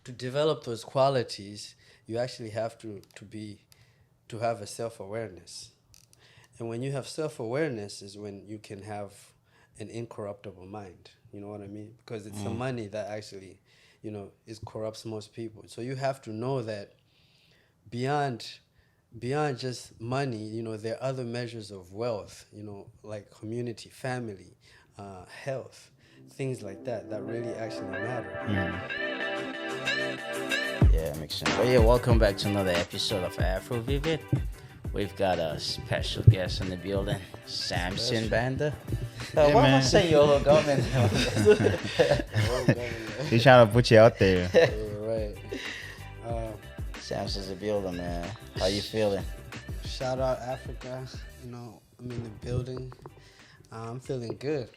to develop those qualities, you actually have to have a self-awareness. And when you have self-awareness is when you can have an incorruptible mind. You know what I mean? Because it's the money that actually, is corrupts most people. So you have to know that beyond just money, there are other measures of wealth, like community, family, health, things like that really actually matter. Yeah, makes sense. Well, yeah, welcome back to another episode of afroVIVID. We've got a special guest in the building, Samson Banda. Why am I saying your government? He's trying to put you out there. Right. Samson's in the building, man. How you feeling? Shout out Africa. I'm in the building. I'm feeling good.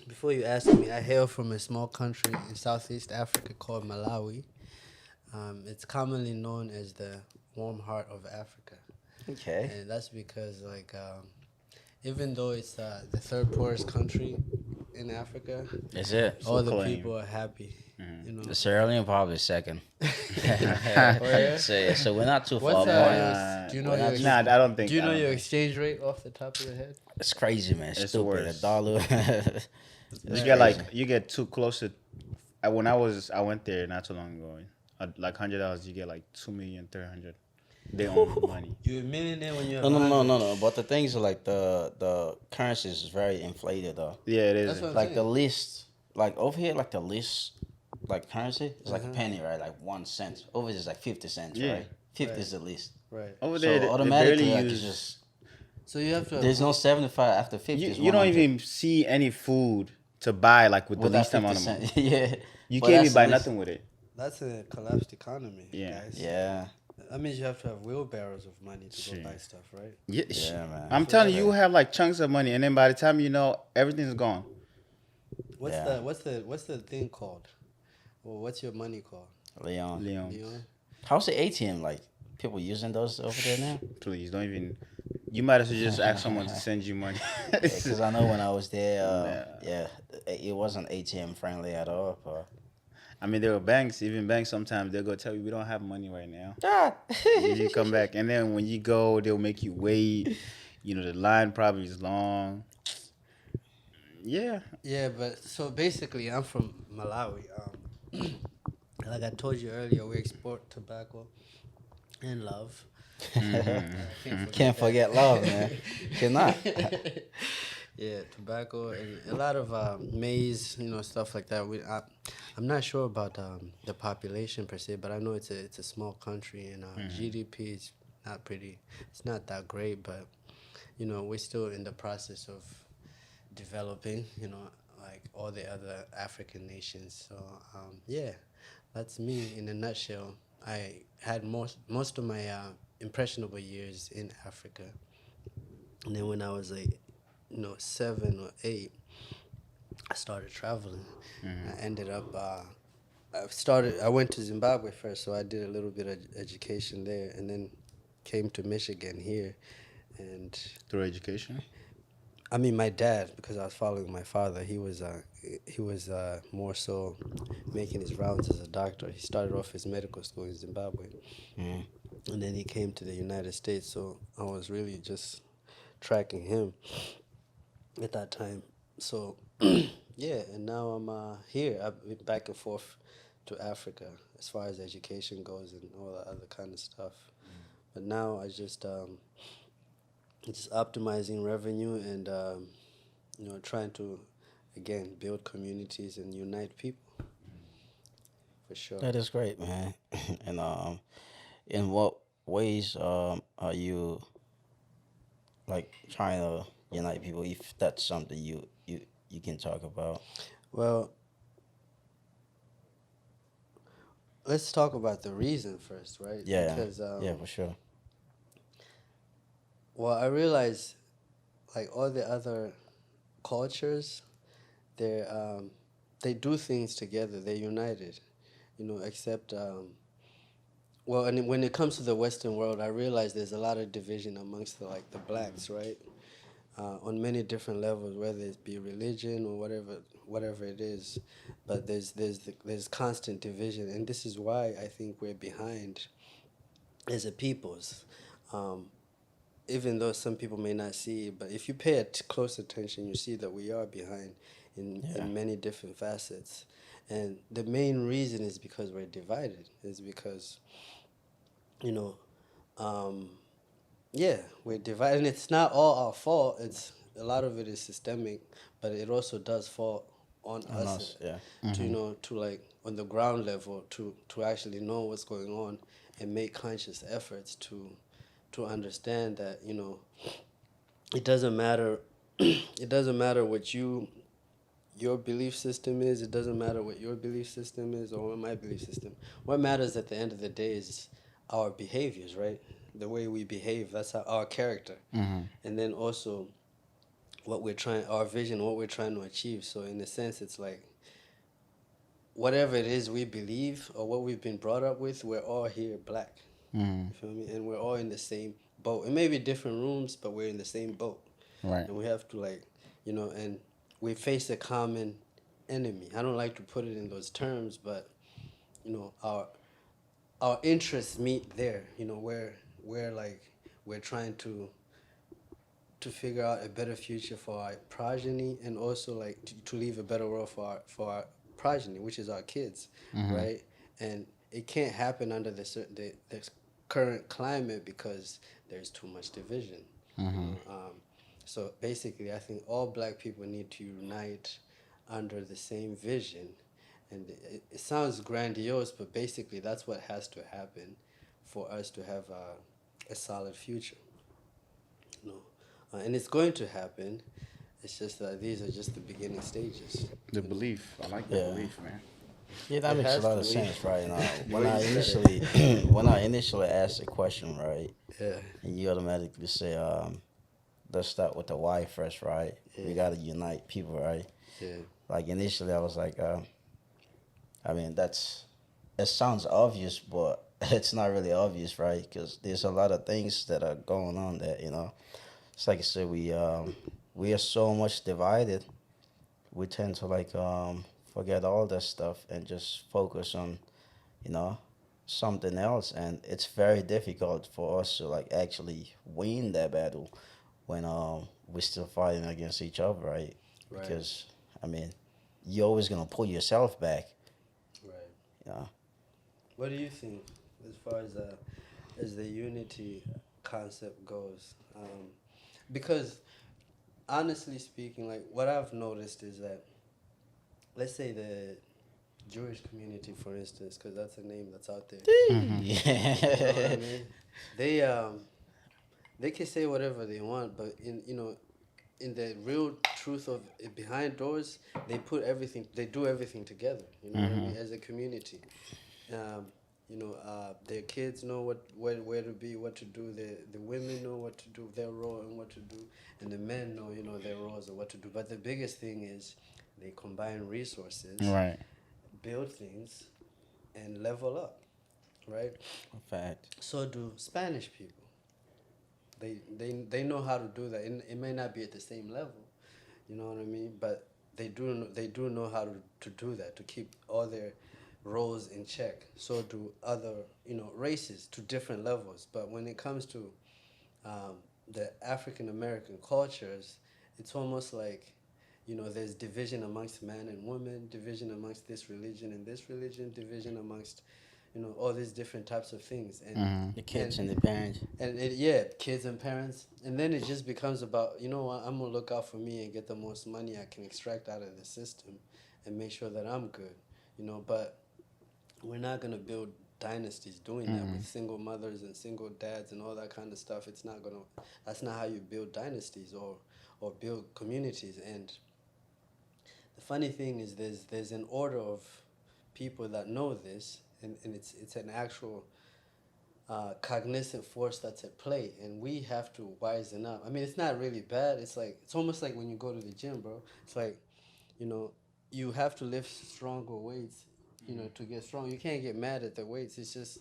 Before you ask me, I hail from a small country in Southeast Africa called Malawi. It's commonly known as the warm heart of Africa. Okay. And that's because, even though it's the third poorest country in Africa, Is it? all the people are happy. Sierra Leone probably second. Yeah. So we're not too What's far behind. do you know your Nah, I don't think. do you know I don't your think. exchange rate off the top of your head? It's crazy, man. It's Stupid. worse. A dollar. You get too close to. I went there not too long ago. Like $100, you get like 2,300,000. They own money. You're a millionaire when you're No. But the things are like the currency is very inflated though. Yeah, it is. That's what- Like the least, like over here, like the least, like currency is like a penny, right? Like 1 cent. Over here is like 50 cents, Yeah. right? 50 is the least. right. Over So there, they automatically, barely like, use. it's just So you have to. there's no 75 after 50. it's You don't 100. even see any food to buy like with the With that least 50 amount of money. cent. Yeah. You But can't that's even buy the least- nothing with it. That's a collapsed economy, Yeah. guys. Yeah. That means you have to have wheelbarrows of money to Shit. go buy stuff, right? Yeah, Yeah, man. I'm telling you, you have like chunks of money, and then by the time you know, everything's gone. What's Yeah. what's the thing called? Well, what's your money called? Leon. Leon? How's the ATM like? People using those over there now? Please don't even. You might as well just ask someone to send you money. Because I know when I was there, it wasn't ATM friendly at all. But I mean, there were banks. Even banks sometimes they'll go tell you we don't have money right now. ah. You come back, and then when you go, they'll make you wait. The line probably is long. Yeah. Yeah, but so basically, I'm from Malawi. Like I told you earlier, we export tobacco and love. Can't forget love, man. Cannot. Yeah, tobacco and a lot of maize, stuff like that. I'm not sure about the population per se, but I know it's a small country and GDP is not pretty. It's not that great, but we're still in the process of developing. Like all the other African nations. So yeah, that's me in a nutshell. I had most of my impressionable years in Africa, and then when I was like 7 or 8, I started traveling. I ended up I went to Zimbabwe first, so I did a little bit of education there, and then came to Michigan here, and Through education. I mean my dad, because I was following my father. He was more so making his rounds as a doctor. He started off his medical school in Zimbabwe, and then he came to the United States. So I was really just tracking him at that time. So yeah, and now I'm here. I've been back and forth to Africa as far as education goes and all that other kind of stuff. But now I just optimizing revenue and trying to again build communities and unite people. For sure. That is great, man. And in what ways are you like trying to unite people? If that's something you can talk about. Well, let's talk about the reason first, right? Yeah. Because Yeah, for sure. well, I realize like all the other cultures, they do things together. They're united, except well, and when it comes to the Western world, I realize there's a lot of division amongst the blacks, right? On many different levels, whether it be religion or whatever it is, but there's constant division, and this is why I think we're behind as a peoples. Um, Even though some people may not see it, but if you pay close attention, you see that we are behind Yeah. in many different facets. And the main reason is because we're divided, is because, you know, um, yeah, we're divided. And it's not all our fault. It's a lot of it is systemic, but it also does fall on On us us, yeah. to, to like on the ground level to actually know what's going on and make conscious efforts to understand that, it doesn't matter it doesn't matter what your belief system is. It doesn't matter what your belief system is or what my belief system. What matters at the end of the day is our behaviors, right? The way we behave. That's our character. And then also our vision, what we're trying to achieve. So in a sense, it's like whatever it is we believe or what we've been brought up with, we're all here black. You feel me? And we're all in the same boat. It may be different rooms, but we're in the same boat. Right. And we have to and we face a common enemy. I don't like to put it in those terms, but our interests meet there. We're trying to figure out a better future for our progeny, and also like to leave a better world for our progeny, which is our kids, right? And it can't happen under the current climate because there's too much division. So basically, I think all black people need to unite under the same vision. And it sounds grandiose, but basically that's what has to happen for us to have a solid future. And it's going to happen. It's just that these are just the beginning stages. The belief. I like the Yeah. belief, man. Yeah, that It makes a has lot to of be. sense, right? Now, when way I you said initially when I initially asked the question, right, Yeah. and you automatically say, let's start with the why first, right? We Yeah. gotta unite people, right? Yeah. Like initially, I was like, I mean, it sounds obvious, but it's not really obvious, right? Because there's a lot of things that are going on that It's like I said, we are so much divided. We tend to forget all that stuff and just focus on you know something else, and it's very difficult for us to like actually win that battle when we're still fighting against each other, right? Right. Because I mean, you're always gonna pull yourself back. Right. Yeah. What do you think as far as the unity concept goes? Because honestly speaking, like what I've noticed is that, let's say the Jewish community, for instance, because that's a name that's out there. You know what I Yeah. mean? They can say whatever they want, but in the real truth of it, behind doors, they do everything together. You know what I mean? As a community, their kids know where to be, what to do. The women know what to do, their role and what to do, and the men know their roles and what to do. But the biggest thing is they combine resources, Right. build things, and level up, right? Fact. So do Spanish people. They know how to do that. And it may not be at the same level, you know what I mean? But they do know how to do that, to keep all their roles in check. So do other races to different levels. But when it comes to the African American cultures, it's almost like there's division amongst man and woman, division amongst this religion and this religion, division amongst all these different types of things, and The kids and the parents. and kids and parents, and then it just becomes about what, I'm gonna look out for me and get the most money I can extract out of the system, and make sure that I'm good, But we're not gonna build dynasties doing that with single mothers and single dads and all that kind of stuff. That's not how you build dynasties or build communities. And the funny thing is, there's an order of people that know this, and it's an actual cognizant force that's at play, and we have to wisen up. I mean, it's not really bad. It's almost like when you go to the gym, bro. It's like, you have to lift stronger weights, to get strong. You can't get mad at the weights. It's just,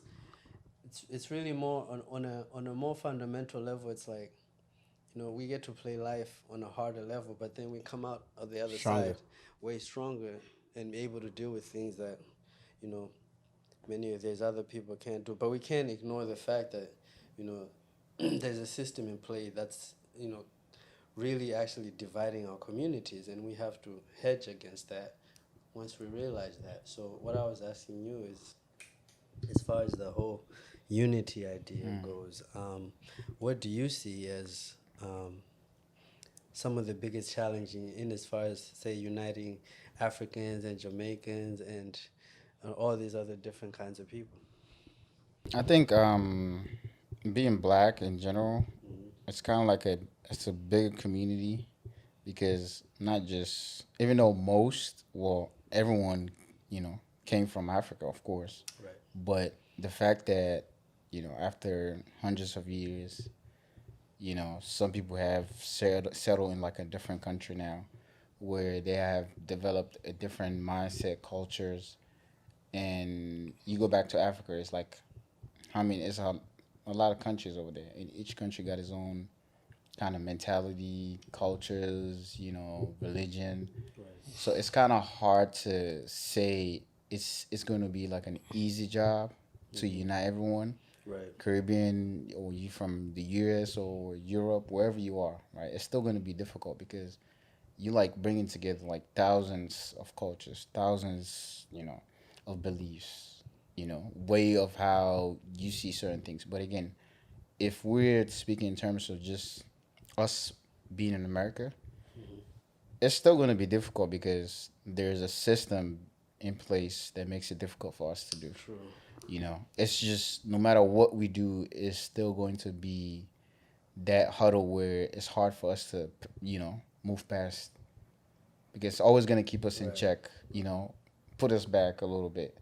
it's really more on a more fundamental level. It's like we get to play life on a harder level, but then we come out of the other Stronger. side way stronger and able to deal with things that, you know, many of these other people can't do. But we can't ignore the fact that, you know, there's a system in play that's, really actually dividing our communities, and we have to hedge against that once we realize that. So what I was asking you is, as far as the whole unity idea goes, what do you see as some of the biggest challenges in as far as, say, uniting Africans and Jamaicans and all these other different kinds of people? I think being black in general, it's kind of like it's a big community because not just even though everyone came from Africa, of course, Right. but the fact that after hundreds of years, some people have settled in like a different country now, where they have developed a different mindset, cultures, and you go back to Africa, it's like I mean, it's a lot of countries over there, and each country got its own kind of mentality, cultures, religion. Right. So it's kind of hard to say it's going to be like an easy job to unite everyone. Right. Caribbean, or you from the US or Europe, wherever you are, right? It's still going to be difficult because you like bringing together like thousands of cultures, thousands, of beliefs, way of how you see certain things. But again, if we're speaking in terms of just us being in America, it's still going to be difficult because there's a system in place that makes it difficult for us to do. True. It's just no matter what we do, it's still going to be that huddle where it's hard for us to, move past because it's always going to keep us in Right. check, put us back a little bit.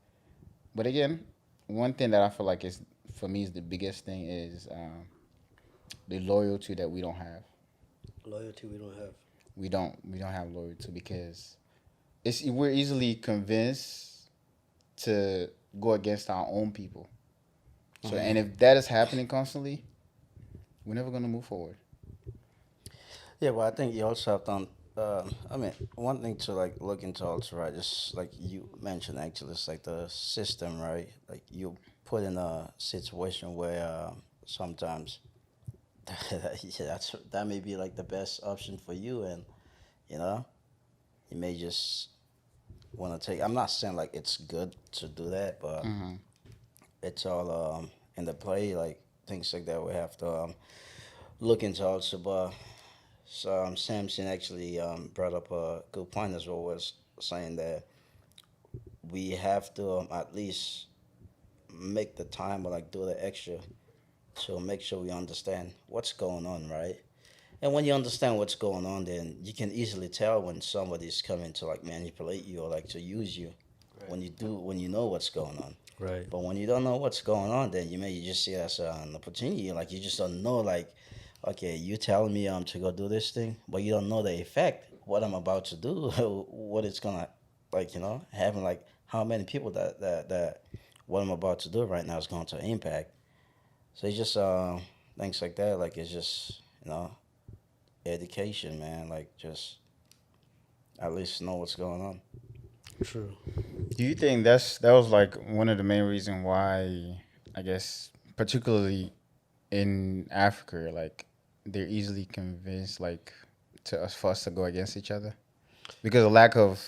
But again, one thing that I feel like is for me is the biggest thing is the loyalty that we don't have. Loyalty we don't have. We don't have loyalty because we're easily convinced to go against our own people. So and if that is happening constantly, we're never gonna move forward. Yeah, well, I think you also have to. I mean, one thing to like look into also, right? Just like you mentioned, actually, it's like the system, right? Like you put in a situation where sometimes that may be like the best option for you, and you know, you may just want to take. I'm not saying like it's good to do that, but it's all in the play, like things like that. We have to look into also, but. So Samson actually brought up a good point as well, was saying that we have to at least make the time or like do the extra to make sure we understand what's going on, right? And when you understand what's going on, then you can easily tell when somebody's coming to like manipulate you or like to use you. Right. When you know what's going on. Right. But when you don't know what's going on, then you just see it as an opportunity. Like you just don't know, like, okay, you telling me to go do this thing, but you don't know the effect, what I'm about to do, what it's gonna, like, having like how many people that what I'm about to do right now is going to impact. So it's just things like that. Like it's just education, man. Like just at least know what's going on. True. Do you think that was like one of the main reasons why I guess particularly in Africa, like they're easily convinced like to us for us to go against each other? Because of lack of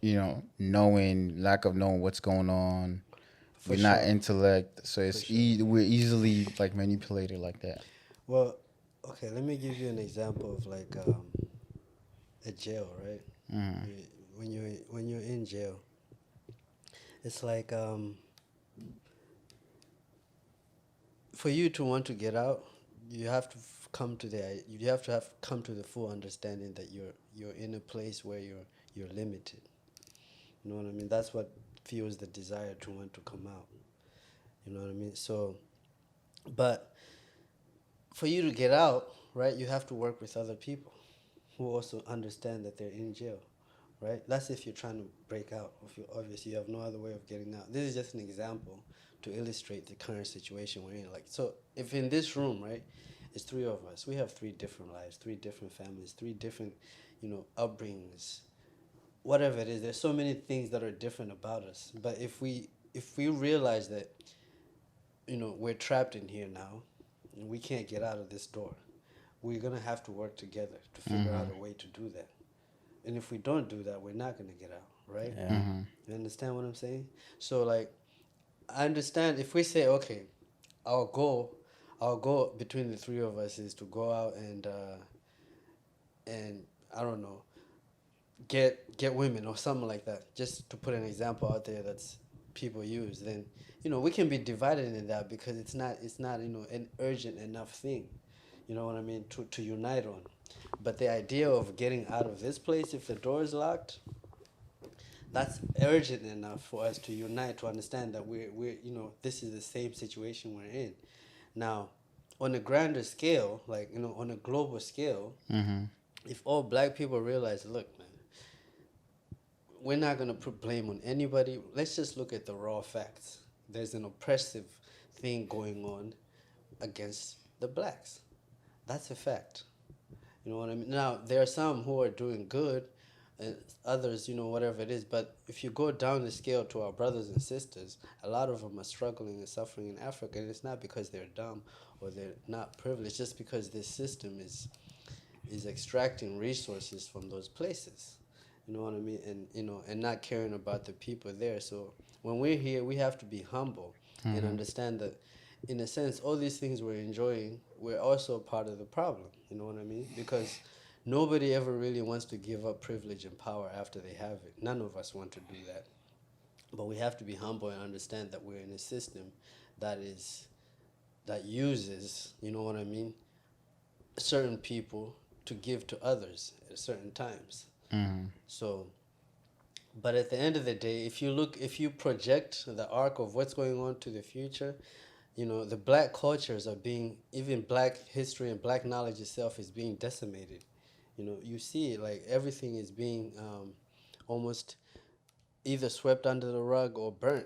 lack of knowing what's going on. For We're not sure. intellect, so it's sure. we're easily like manipulated like that. Well, okay, let me give you an example of like a jail, right? When you're in jail, it's like for you to want to get out, you have to have come to the full understanding that you're in a place where you're limited. You know what I mean? That's what fuels the desire to want to come out. You know what I mean? So, but for you to get out, right, you have to work with other people who also understand that they're in jail, right? That's if you're trying to break out. If you obviously you have no other way of getting out. This is just an example to illustrate the current situation we're in. Like, so if in this room, right, It's three of us. We have three different lives, three different families, three different, upbringings. Whatever it is, there's so many things that are different about us. But if we realize that, we're trapped in here now, and we can't get out of this door, we're gonna have to work together to figure out a way to do that. And if we don't do that, we're not gonna get out, right? Yeah. You understand what I'm saying? So like, I understand if we say, okay, our goal between the three of us is to go out and I don't know, get women or something like that. Just to put an example out there that's people use, then we can be divided in that because it's not an urgent enough thing. You know what I mean? To unite on. But the idea of getting out of this place if the door is locked, that's urgent enough for us to unite to understand that we're this is the same situation we're in. Now, on a grander scale, like on a global scale, if all black people realize, look, man, we're not gonna put blame on anybody. Let's just look at the raw facts. There's an oppressive thing going on against the blacks. That's a fact. You know what I mean? Now, there are some who are doing good, and others, whatever it is. But if you go down the scale to our brothers and sisters, a lot of them are struggling and suffering in Africa. And it's not because they're dumb or they're not privileged, just because this system is extracting resources from those places. You know what I mean? And not caring about the people there. So when we're here, we have to be humble and understand that, in a sense, all these things we're enjoying, we're also part of the problem. You know what I mean? Because nobody ever really wants to give up privilege and power after they have it. None of us want to do that. But we have to be humble and understand that we're in a system that uses, you know what I mean, certain people to give to others at certain times. So, but at the end of the day, if you project the arc of what's going on to the future, the black cultures are even black history and black knowledge itself is being decimated. You see it, like everything is being almost either swept under the rug or burnt,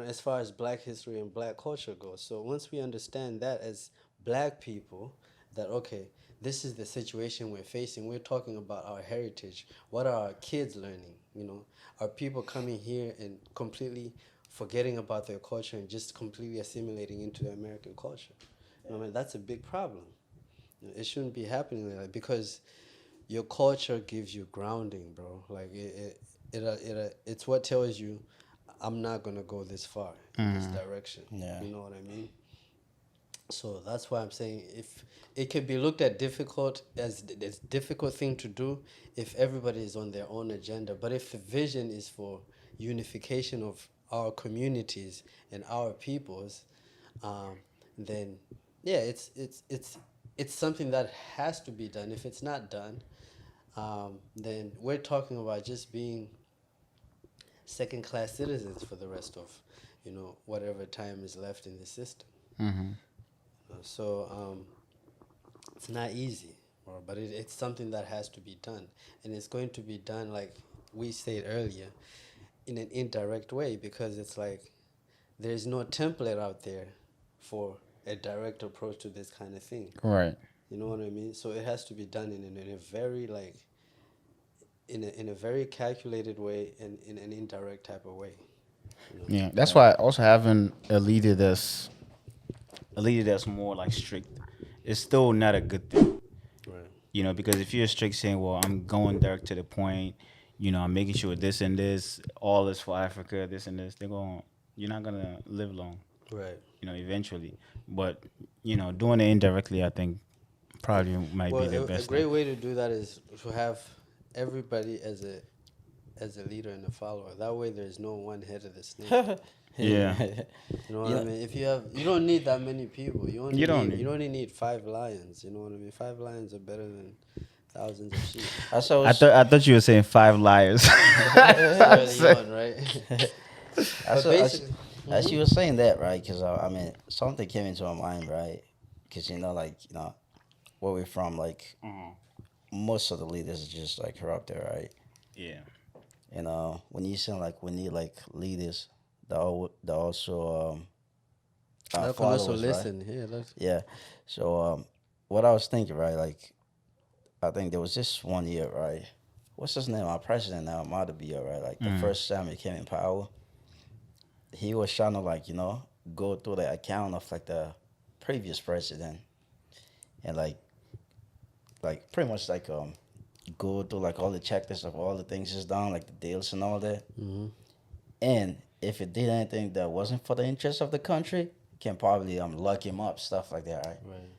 as far as black history and black culture goes. So once we understand that as black people, that, okay, this is the situation we're facing. We're talking about our heritage. What are our kids learning? Are people coming here and completely forgetting about their culture and just completely assimilating into the American culture? That's a big problem. It shouldn't be happening like that, because your culture gives you grounding, bro. Like it's what tells you, I'm not gonna go this far in this direction. Yeah. You know what I mean? So that's why I'm saying, if it can be looked at as difficult thing to do if everybody is on their own agenda. But if the vision is for unification of our communities and our peoples, then yeah, it's something that has to be done. If it's not done, then we're talking about just being second-class citizens for the rest of, whatever time is left in the system. So it's not easy, but it's something that has to be done, and it's going to be done, like we said earlier, in an indirect way, because it's like there's no template out there for a direct approach to this kind of thing. Right. You know what I mean? So it has to be done in a very in a very calculated way and in an indirect type of way. Yeah, that's why also having a leader that's more like strict is still not a good thing. Right. Because if you're strict, saying, well, I'm going direct to the point, I'm making sure this and this, all is for Africa, this and this, you're not gonna live long. Right. Eventually. But, doing it indirectly, I think probably might be the best a great thing. way to do that is to have everybody as a leader and a follower. That way there's no one head of the snake. Yeah. You know what I mean? If you don't need that many people. You only need 5 lions. You know what I mean? 5 lions are better than thousands of sheep. I thought you were saying 5 liars. Early on, right? As you were saying that, right? Because something came into my mind, right? Because where we're from, like most of the leaders are just like corrupted, right? Yeah. And when you say like we need like leaders that also I can also listen. Right? Yeah. Yeah. So what I was thinking, right? Like, I think there was this one year, right? What's his name? Our president now, Madabia, right? Like the first time he came in power, he was trying to like, go through the account of like the previous president and like pretty much like go through like all the checklists of all the things he's done, like the deals and all that. Mm-hmm. And if it did anything that wasn't for the interest of the country, can probably lock him up, stuff like that, right? Right.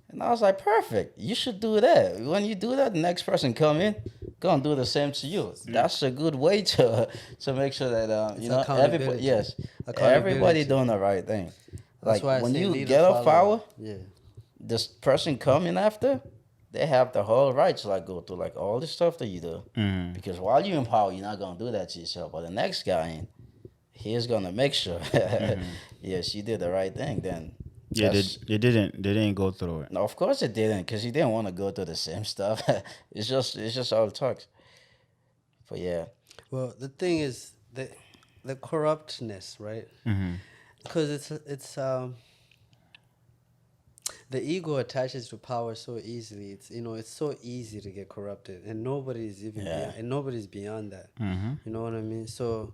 And I was like, perfect. You should do that. When you do that, the next person come in, gonna do the same to you. That's a good way to make sure that everybody, accountability. yes, everybody doing the right thing. That's Like why I when say you leader get off follower. power, Yeah. this person coming after, they have the whole right to like go through like all the stuff that you do. Because while you're in power, you're not gonna do that to yourself. But the next guy, he's gonna make sure, yes, you did the right thing. Then Yeah, they didn't go through it. no, of course it didn't, because he didn't want to go through the same stuff. It's just all talks. But yeah, Well, the thing is the corruptness, right? Because it's the ego attaches to power so easily. It's so easy to get corrupted, and nobody's even beyond, and nobody's beyond that. You know what I mean? So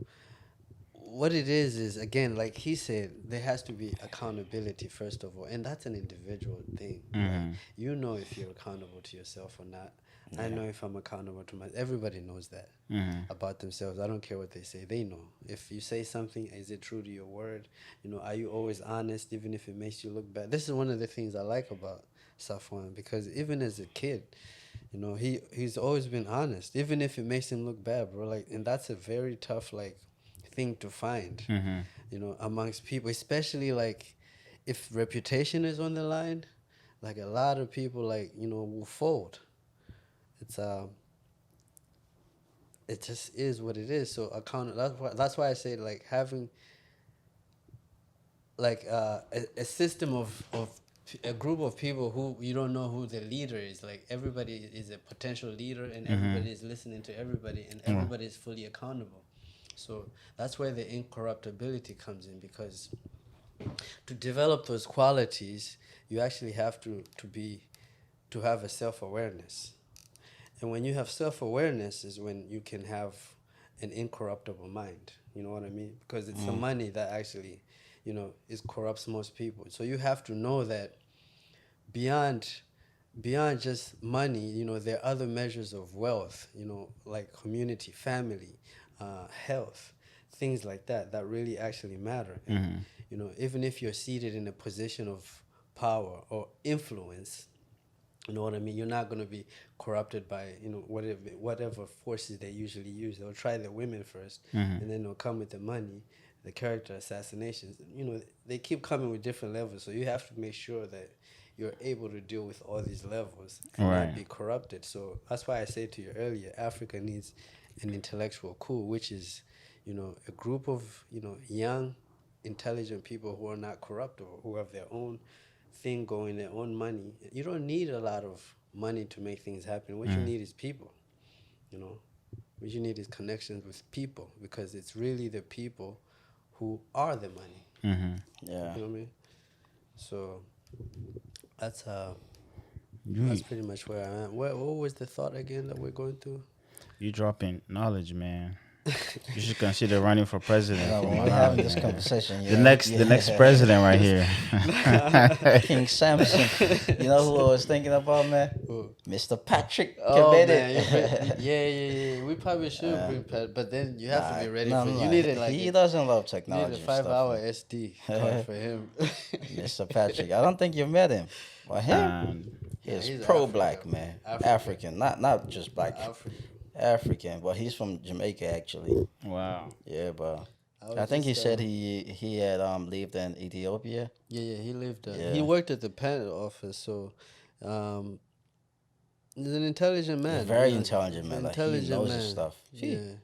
what it is again, like he said, there has to be accountability first of all, and that's an individual thing. Right? You know if you're accountable to yourself or not. I know if I'm accountable to myself. Everybody knows that about themselves. I don't care what they say. They know. If you say something, is it true to your word? Are you always honest, even if it makes you look bad? This is one of the things I like about Safwan, because even as a kid, he's always been honest, even if it makes him look bad, bro. Like, and that's a very tough thing to find, amongst people, especially like if reputation is on the line. Like a lot of people, will fold. It just is what it is. So that's why I say like having like a system of a group of people who you don't know who the leader is. Like everybody is a potential leader, and everybody is listening to everybody, and everybody is fully accountable. So that's where the incorruptibility comes in, because to develop those qualities, you actually have to have a self-awareness. And when you have self-awareness is when you can have an incorruptible mind. You know what I mean? Because it's the money that actually, corrupts most people. So you have to know that beyond just money, there are other measures of wealth, like community, family, health, things like that really actually matter. And, even if you're seated in a position of power or influence, you know what I mean? You're not going to be corrupted by, whatever forces they usually use. They'll try the women first, and then they'll come with the money, the character assassinations. They keep coming with different levels. So you have to make sure that you're able to deal with all these levels and not be corrupted. So that's why I said to you earlier, Africa needs an intellectual coup, which is, a group of, young, intelligent people who are not corruptible, who have their own thing going, their own money. You don't need a lot of money to make things happen. What you need is people. What you need is connections with people, because it's really the people who are the money. Yeah. You know what I mean? So that's pretty much where I am. What was the thought again that we're going through? You dropping knowledge, man. You should consider running for president. We're having this conversation. The next president right here. King Samson. You know who I was thinking about, man? Who? Mr. Patrick. Oh, man. Yeah. We probably should bring Pat, but then you have to be ready for it. You need it he doesn't love you technology. need a 5-hour SD card for him. Mr. Patrick. I don't think you met him. Well, him, he's pro-black, man. African. Not just black. African, but he's from Jamaica actually. Wow. Yeah, but I think he said he had lived in Ethiopia. Yeah, he lived. Yeah. He worked at the patent office, so he's an intelligent man. Very intelligent man. Like, Intelligent he knows man. his stuff. Yeah.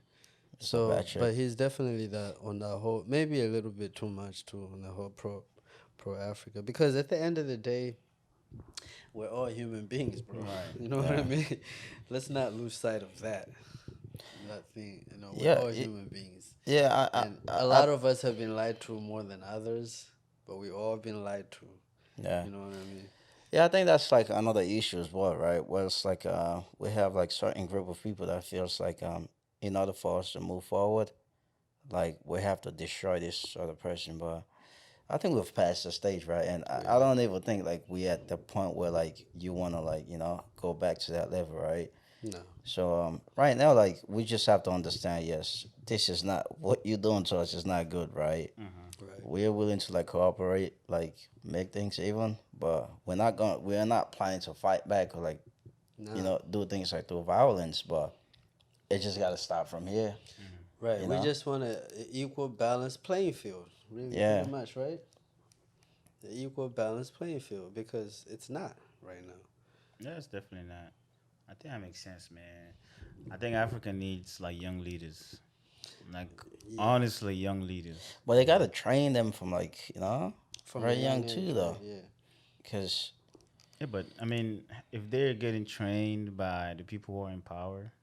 So, but he's definitely on the whole, maybe a little bit too much too on the whole pro Africa, because at the end of the day, we're all human beings, bro. Right. You know what I mean? Let's not lose sight of that thing. We're all human beings. Yeah, a lot of us have been lied to more than others, but we all been lied to. Yeah. You know what I mean? Yeah, I think that's like another issue as well, right? Where it's like we have like certain group of people that feels like in order for us to move forward, like we have to destroy this other person. But I think we've passed the stage, right? And I Yeah. don't even think like we at the point where like you wanna like, go back to that level, right? No. So right now, like we just have to understand, yes, this is not what you're doing to us is not good, right? Right. We're willing to like cooperate, like make things even, but we're not planning to fight back or like No. do things like through violence. But it just got to stop from here, Right. you We know? just want a equal balanced playing field. Really, Yeah, pretty much, right? The equal balanced playing field because it's not right now. Yeah, it's definitely not. I think that makes sense, man. I think Africa needs like young leaders, like Yeah. honestly, young leaders. but they got to train them from like From a very young young age, too, right? though, Yeah. because Yeah, but I mean, if they're getting trained by the people who are in power,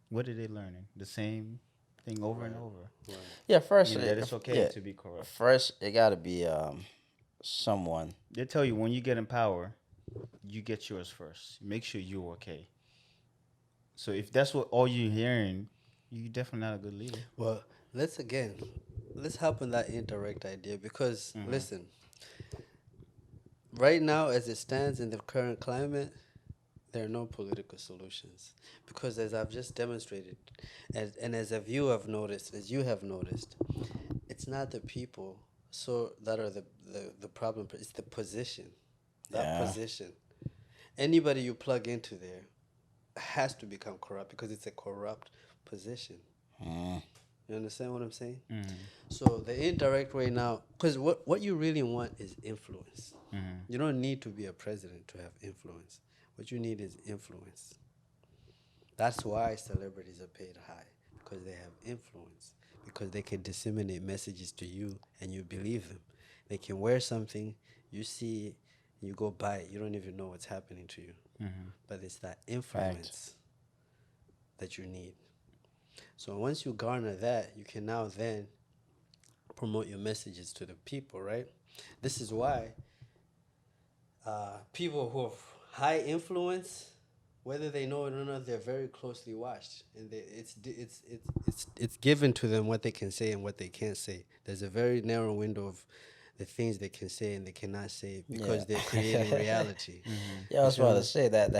what are they learning? The same thing over and Right. over. Right. yeah, first, Meaning that it's okay yeah, to be corrupt. first it got to be someone. They tell you when you get in power, you get yours first. Make sure you're okay. So if that's what all you're hearing, you definitely not a good leader. Well, let's hop on that indirect idea because listen, right now as it stands in the current climate, there are no political solutions because as I've just demonstrated, and as as you have noticed, it's not the people so that are the problem. It's the position, that Yeah. position. Anybody you plug into there has to become corrupt because it's a corrupt position. Mm, You understand what I'm saying? Mm-hmm. So the indirect way now, because what you really want is influence. Mm-hmm. You don't need to be a president to have influence. What you need is influence. That's why celebrities are paid high because they have influence. Because they can disseminate messages to you and you believe them. They can wear something, you see it, you go buy it. You don't even know what's happening to you. Mm-hmm. But it's that influence that you need. So once you garner that, you can now then promote your messages to the people, right? This is why people who have high influence, whether they know it or not, they're very closely watched, and it's given to them what they can say and what they can't say. There's a very narrow window of the things they can say and they cannot say because Yeah. they're creating reality. Yeah, I was about to say that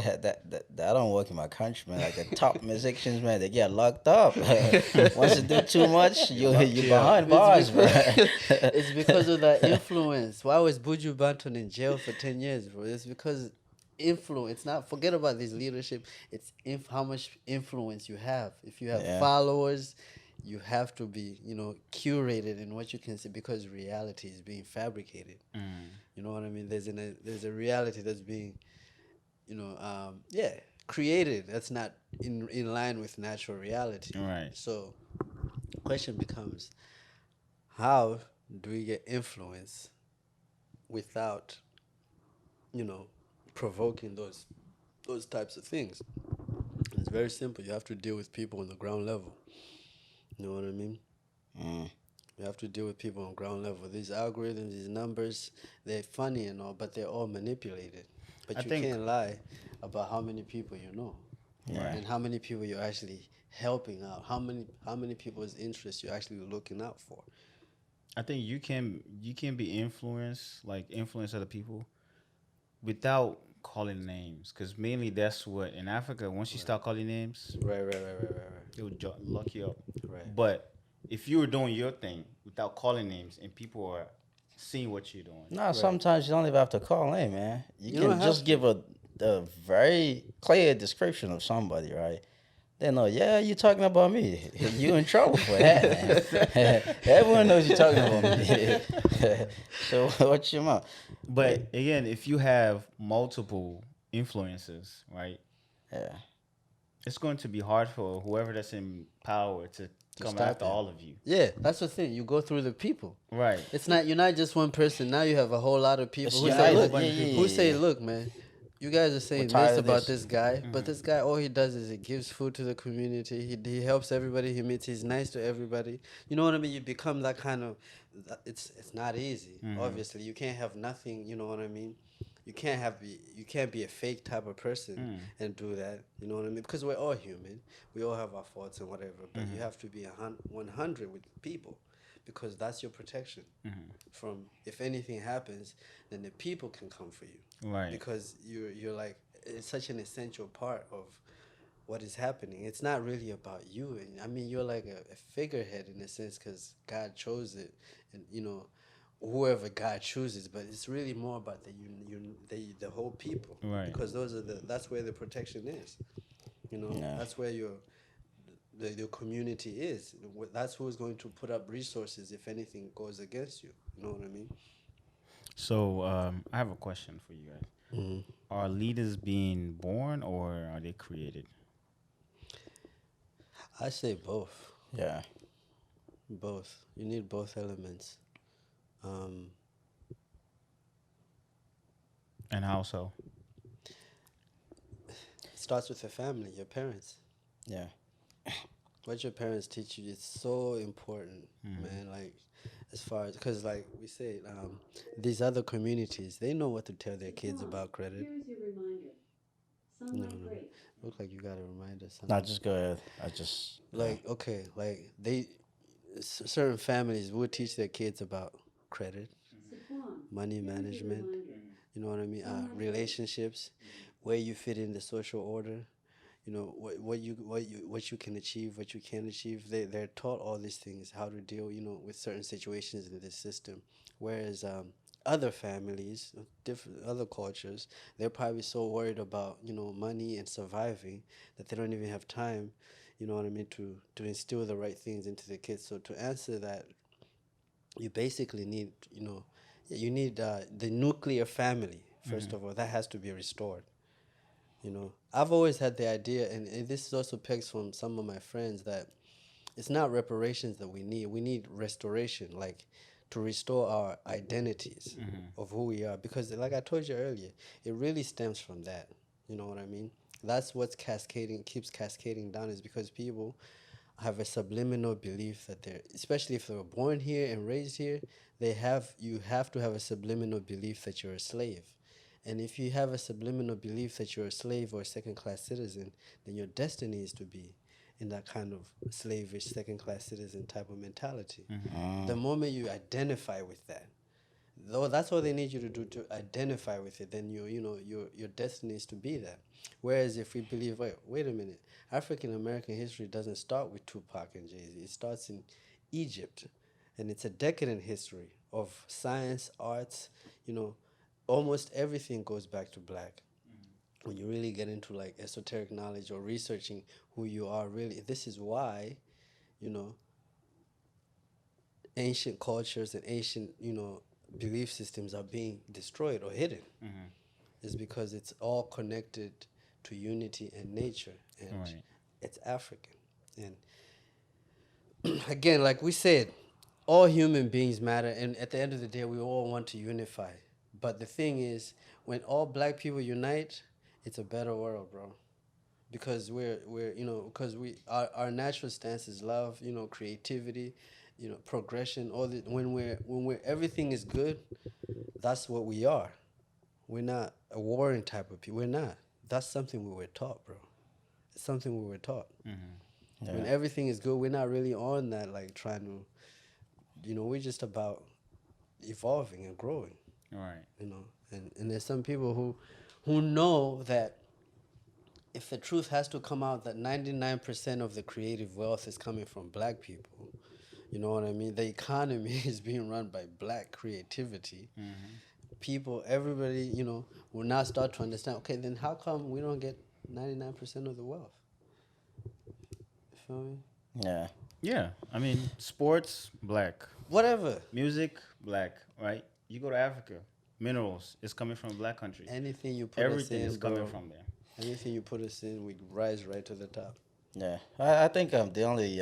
don't work in my country, man. Like the top musicians, man, they get locked up. Once you do too much, you behind bars, bro. It's because of that influence. Why was Buju Banton in jail for 10 years, bro? It's because influence. It's not, forget about this leadership. It's how much influence you have. If you have Yeah. followers, you have to be, curated in what you can say because reality is being fabricated. You know what I mean? There's a reality that's being, created. That's not in line with natural reality. Right. So, question becomes, how do we get influence without, provoking those types of things? It's very simple. You have to deal with people on the ground level. You know what I mean? Mm. You have to deal with people on ground level. These algorithms, these numbers, they're funny and all, but they're all manipulated. But I you think- can't lie about how many people you know, and how many people you're actually helping out. How many people's interests you're actually looking out for. I think you can be influence other people without calling names, because mainly that's what in Africa. Once you start calling names, Right. they'll lock you up. Right. But if you were doing your thing without calling names and people are seeing what you're doing, No, sometimes you don't even have to call in, man. You, You don't can have just to. give a very clear description of somebody, right? They know, yeah, you're talking about me. You in trouble for that, man. Everyone knows you're talking about me. So what you want? but again, if you have multiple influences, right, Yeah. it's going to be hard for whoever that's in power to come stop after it. all of you. Yeah, that's the thing. You go through the people. Right. You're not just one person. Now you have a whole lot of people It's who say, united. look, Yeah. who say, look, man, you guys are saying tired this of about this. this guy, but this guy, all he does is he gives food to the community. He helps everybody he meets. He's nice to everybody. You know what I mean? You become that kind of. It's not easy. Obviously, you can't have nothing. You know what I mean? you can't be a fake type of person and do that. You know what I mean? Because we're all human. We all have our faults and whatever. But you have to be 100 with people, because that's your protection from if anything happens, then the people can come for you. Right. Because you're like, it's such an essential part of what is happening. It's not really about you. And I mean, you're like a figurehead in a sense, because God chose it, and whoever God chooses. But it's really more about the whole people, Right. because that's where the protection is. Yeah. That's where your community is. That's who's going to put up resources if anything goes against you. You know what I mean? So I have a question for you guys. Are leaders being born or are they created? I say both. Yeah. Both. You need both elements. And how so? It starts with the family, your parents. Yeah. What your parents teach you is so important, man. Like, as far as, because like we said, these other communities, they know what to tell their kids about credit. Here's your reminder. Sunlight break. Look like you got a reminder. No, just go ahead. I just Like, okay, like certain families would teach their kids about credit, Saquon. money Here's your management. reminder. You know what I mean? Relationships, where you fit in the social order. What you can achieve, what you can't achieve. They're taught all these things, how to deal, with certain situations in this system. Whereas other families, different other cultures, they're probably so worried about money and surviving that they don't even have time. You know what I mean, to instill the right things into the kids. So to answer that, you basically need the nuclear family first of all. That has to be restored. I've always had the idea, and this is also pegs from some of my friends, that it's not reparations that we need. We need restoration, like to restore our identities of who we are. Because like I told you earlier, it really stems from that. You know what I mean? That's what's keeps cascading down, is because people have a subliminal belief that especially if they were born here and raised here, you have to have a subliminal belief that you're a slave. And if you have a subliminal belief that you're a slave or a second-class citizen, then your destiny is to be in that kind of slavish second-class citizen type of mentality. The moment you identify with that, though that's all they need you to do, to identify with it, then your destiny is to be that. Whereas if we believe, wait a minute, African American history doesn't start with Tupac and Jay-Z. It starts in Egypt, and it's a decadent history of science, arts, almost everything goes back to black. When you really get into like esoteric knowledge or researching who you are really, this is why, ancient cultures and ancient, belief systems are being destroyed or hidden. Is because it's all connected to unity and nature, and it's African. And again, like we said, all human beings matter, and at the end of the day, we all want to unify. But the thing is, when all black people unite, it's a better world, bro. Because our natural stance is love, creativity, progression. When everything is good, that's what we are. We're not a warring type of people. We're not. That's something we were taught, bro. It's something we were taught. Yeah. When everything is good, we're not really on that, like trying to, we're just about evolving and growing. Right. And there's some people who know that if the truth has to come out that 99% of the creative wealth is coming from black people, you know what I mean? The economy is being run by black creativity. People, everybody, will now start to understand, okay, then how come we don't get 99% of the wealth? You feel me? Yeah. Yeah. I mean, sports, black. Whatever. Music, black, right? You go to Africa, minerals, it's coming from black country. Anything you put Everything us in, is coming bro, from there. anything you put us in, we rise right to the top. Yeah. I think the only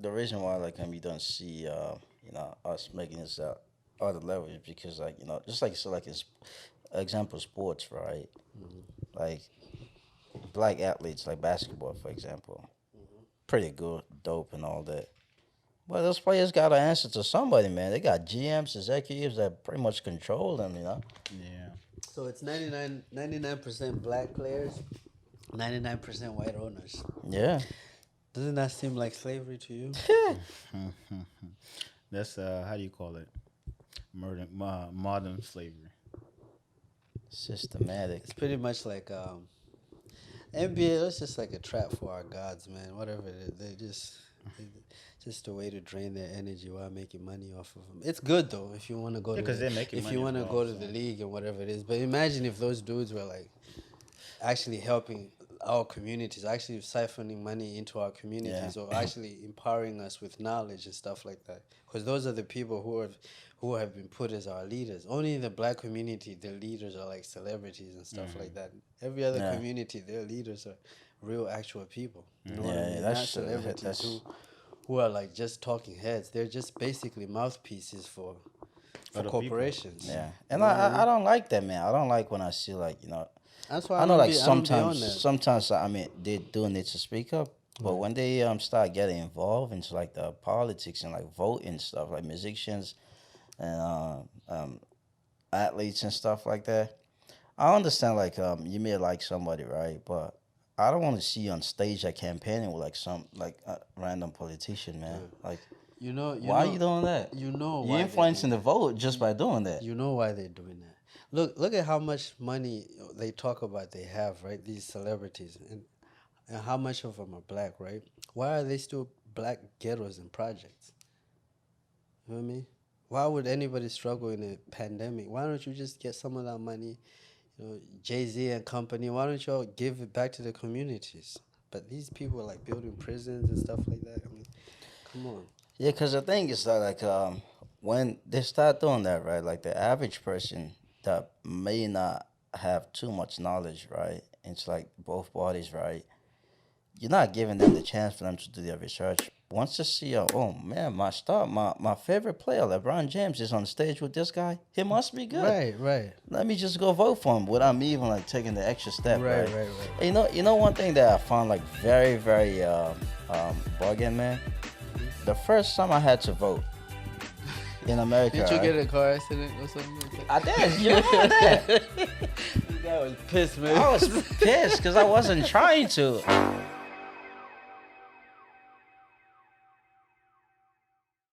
the reason why you don't see us making this other level is because just like so it's example sports, right? Like black athletes like basketball, for example, pretty good, dope, and all that. Well, those players got to answer to somebody, man. They got GMs, executives that pretty much control them, Yeah. So it's 99% black players, 99% white owners. Yeah. Doesn't that seem like slavery to you? That's how do you call it? Modern slavery. Systematic. It's pretty much like NBA. It's just like a trap for our gods, man. Whatever it is, just a way to drain their energy while making money off of them. It's good though if you want to go to because they're making if money you as want to well, go to so. the league and whatever it is. But imagine if those dudes were like actually helping our communities, actually siphoning money into our communities, or actually empowering us with knowledge and stuff like that. Because those are the people who have been put as our leaders. Only in the black community, the leaders are like celebrities and stuff like that. Every other community, their leaders are real, actual people. You know what I mean? Not celebrities who are like just talking heads. They're just basically mouthpieces for Other corporations. Yeah. And I don't like that, man. I don't like when I see like, you know, That's why I know like I don't be on sometimes I mean they're doing it to speak up, but when they start getting involved into like the politics and like voting stuff, like musicians and athletes and stuff like that, I understand like you may like somebody, right? But I don't want to see you on stage like campaigning with like some like random politician, man. Like why are you doing that? You know You're influencing the vote just by doing that. You know why they're doing that. Look at how much money they talk about they have, right? These celebrities, and how much of them are black, right? Why are they still black ghettos and projects? You know what I mean? Why would anybody struggle in a pandemic? Why don't you just get some of that money, you know, Jay-Z and company? Why don't y'all give it back to the communities? But these people are like building prisons and stuff like that. I mean, come on. Yeah, because the thing is that like when they start doing that, right? Like the average person that may not have too much knowledge, right? It's like both parties, right? You're not giving them the chance for them to do their research. Once they see, oh man, my favorite player, LeBron James, is on stage with this guy, he must be good. Right. Let me just go vote for him without me even like taking the extra step, right? Right. And you know one thing that I found like very, very bugging, man? The first time I had to vote in America. Did you right? get in a car accident or something like that? I did. You know that. This guy was pissed, man. I was pissed because I wasn't trying to.